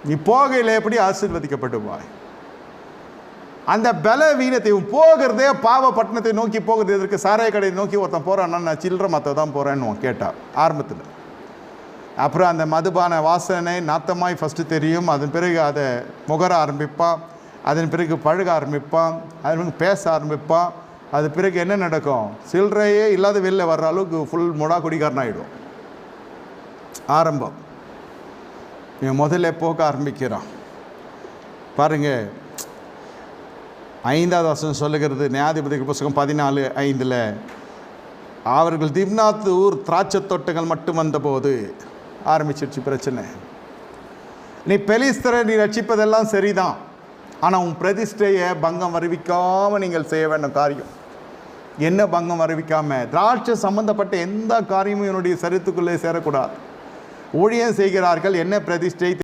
நீ போகையில் எப்படி ஆசீர்வதிக்கப்படுவாய். அந்த பலவீனத்தை போகிறதே பாவப்பட்டினத்தை நோக்கி போகிறது எதற்கு? சாராய கடையை நோக்கி ஒருத்தன் போகிறான்னா நான் சில்லற மற்ற தான் போகிறேன்னு கேட்டார் ஆரம்பத்தில். அப்புறம் அந்த மதுபான வாசனை நாத்தமாய் ஃபஸ்ட்டு தெரியும். அதன் பிறகு அதை முகர ஆரம்பிப்பான், அதன் பிறகு பழக ஆரம்பிப்பான், அதன் பிறகு பேச ஆரம்பிப்பான். அது பிறகு என்ன நடக்கும்? சில்லறையே இல்லாத வெளில வர்ற அளவுக்கு ஃபுல் மூடாக குடிகாரன் ஆகிடும். ஆரம்பம் இவன் முதல்ல போக ஆரம்பிக்கிறான். பாருங்கள், 5வது வசனம் சொல்லுகிறது, நியாயாதிபதிகள் புத்தகம் 14:5, அவர்கள் திம்னாத் ஊர் திராட்சை தோட்டங்கள் மட்டும் வந்தபோது ஆரம்பிச்சிருச்சு பிரச்சனை. நீ பெலிஸ்தரை நீ ரட்சிப்பதெல்லாம் சரிதான், ஆனால் உன் பிரதிஷ்டையை பங்கம் வருவிக்காமல் நீங்கள் செய்ய வேண்டும் காரியம். என்ன பங்கம் வருவிக்காமல்? திராட்சை சம்பந்தப்பட்ட எந்த காரியமும் என்னுடைய சரித்துக்குள்ளே சேரக்கூடாது. ஊழியம் செய்கிறார்கள், என்ன பிரதிஷ்டை